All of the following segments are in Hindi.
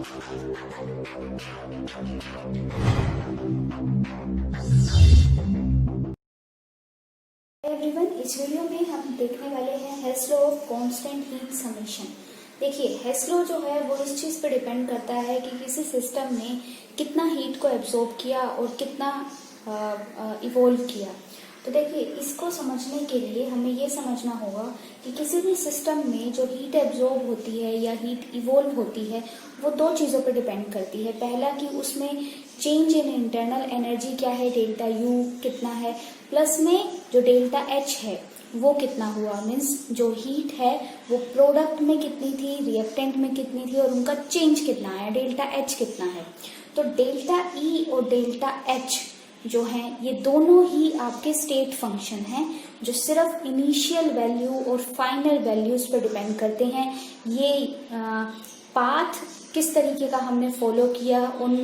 एवरीवन, इस वीडियो में हम देखने वाले हैं Hess law of constant heat summation. देखिए, हेस लॉ जो है वो इस चीज पर डिपेंड करता है कि किसी सिस्टम ने कितना हीट को एब्जॉर्ब किया और कितना इवोल्व किया। तो देखिए, इसको समझने के लिए हमें ये समझना होगा कि किसी भी सिस्टम में जो हीट एब्जॉर्ब होती है या हीट इवोल्व होती है वो दो चीज़ों पर डिपेंड करती है। पहला कि उसमें चेंज इन इंटरनल एनर्जी क्या है, डेल्टा यू कितना है, प्लस में जो डेल्टा एच है वो कितना हुआ। मीन्स जो हीट है वो प्रोडक्ट में कितनी थी, रिएक्टेंट में कितनी थी और उनका चेंज कितना आया, डेल्टा एच कितना है। तो डेल्टा ई और डेल्टा एच जो है ये दोनों ही आपके स्टेट फंक्शन हैं जो सिर्फ इनिशियल वैल्यू और फाइनल वैल्यूज पर डिपेंड करते हैं। ये पाथ किस तरीके का हमने फॉलो किया उन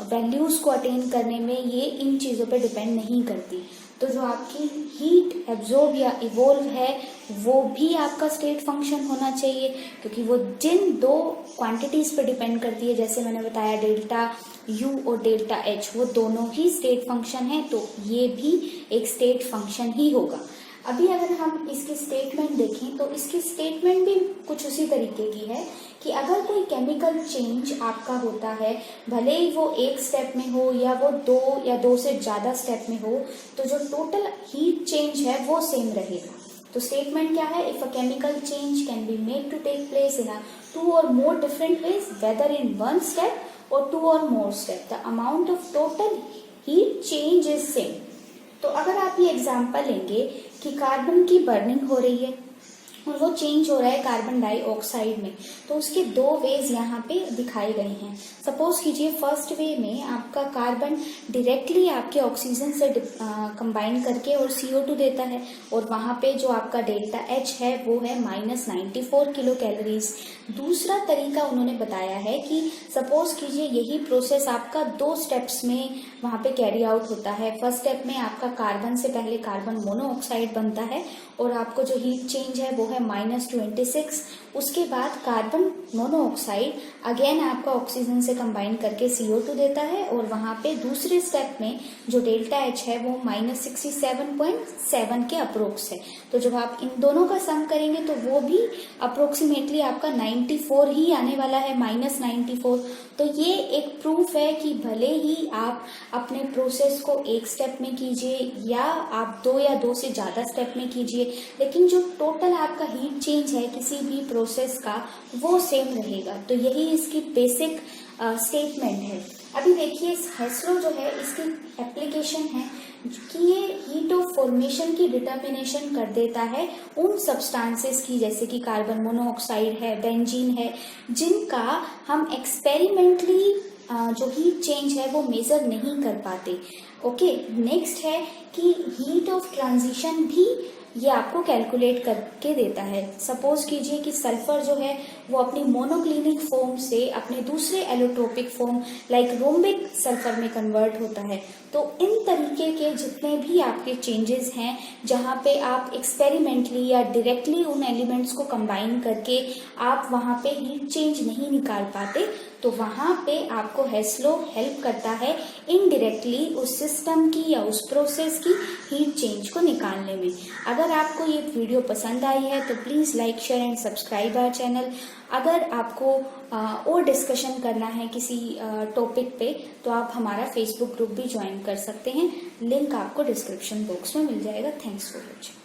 वैल्यूज को अटेन करने में, ये इन चीज़ों पर डिपेंड नहीं करती। तो जो आपकी हीट एब्जॉर्ब या इवोल्व है वो भी आपका स्टेट फंक्शन होना चाहिए, क्योंकि वो जिन दो क्वांटिटीज पर डिपेंड करती है, जैसे मैंने बताया डेल्टा यू और डेल्टा एच, वो दोनों ही स्टेट फंक्शन है, तो ये भी एक स्टेट फंक्शन ही होगा। अभी अगर हम इसकी स्टेटमेंट देखें तो इसकी स्टेटमेंट भी कुछ उसी तरीके की है कि अगर कोई केमिकल चेंज आपका होता है, भले ही वो एक स्टेप में हो या वो दो या दो से ज्यादा स्टेप में हो, तो जो टोटल हीट चेंज है वो सेम रहेगा। तो स्टेटमेंट क्या है? If a chemical change can be made to take place in a 2 or more different ways, whether in one step or 2 or more step, the amount of total heat change is same। तो अगर आप ये एग्जांपल लेंगे कि कार्बन की बर्निंग हो रही है और वो चेंज हो रहा है कार्बन डाइऑक्साइड में, तो उसके दो वेज यहाँ पे दिखाए गए हैं। सपोज कीजिए फर्स्ट वे में आपका कार्बन डायरेक्टली आपके ऑक्सीजन से कंबाइन करके और CO2 देता है, और वहां पे जो आपका डेल्टा एच है वो है -94 किलो कैलोरीज। दूसरा तरीका उन्होंने बताया है कि सपोज कीजिए यही प्रोसेस आपका 2 स्टेप्स में वहां पे कैरी आउट होता है। फर्स्ट स्टेप में आपका कार्बन से पहले कार्बन मोनोऑक्साइड बनता है और आपको जो हीट चेंज है वो है -26। उसके बाद कार्बन मोनोऑक्साइड अगेन आपका ऑक्सीजन से कंबाइन करके CO2 देता है, और वहां पे दूसरे स्टेप में जो डेल्टा एच है वो -67.7 के अप्रोक्स है। तो जब आप इन दोनों का सम करेंगे तो वो भी अप्रोक्सीमेटली आपका 94 ही आने वाला है, -94। तो ये एक प्रूफ है कि भले ही आप अपने प्रोसेस को एक स्टेप में कीजिए या आप 2 या 2 से ज्यादा स्टेप में कीजिए, लेकिन जो टोटल आपका हीट चेंज है किसी भी प्रोसेस का वो सेम रहेगा। तो यही इसकी बेसिक स्टेटमेंट है। अभी देखिए, हेस लॉ जो है इसकी एप्लीकेशन है कि ये हीट ऑफ फॉर्मेशन की डिटर्मिनेशन कर देता है उन सब्सटेंसेस की, जैसे कि कार्बन मोनोऑक्साइड है, बेंजीन है, जिनका हम एक्सपेरिमेंटली जो हीट चेंज है वो मेजर नहीं कर पाते। ओके, नेक्स्ट है कि हीट ऑफ ट्रांजिशन भी ये आपको कैलकुलेट करके देता है। सपोज कीजिए कि सल्फर जो है वो अपनी मोनोक्लिनिक फॉर्म से अपने दूसरे allotropic form like rhombic sulphur में कन्वर्ट होता है। तो इन तरीके के जितने भी आपके चेंजेस हैं जहाँ पे आप एक्सपेरिमेंटली या डायरेक्टली उन एलिमेंट्स को कंबाइन करके आप वहाँ पे हीट चेंज नहीं निकाल पाते, तो वहाँ पे आपको हेस लॉ हेल्प करता है इनडायरेक्टली उस सिस्टम की या उस प्रोसेस की हीट चेंज को निकालने में। अगर आपको ये वीडियो पसंद आई है तो please like, share and subscribe our channel. अगर आपको और डिस्कशन करना है किसी टॉपिक पे तो आप हमारा फेसबुक ग्रुप भी ज्वाइन कर सकते हैं, लिंक आपको डिस्क्रिप्शन बॉक्स में मिल जाएगा। Thanks for watching.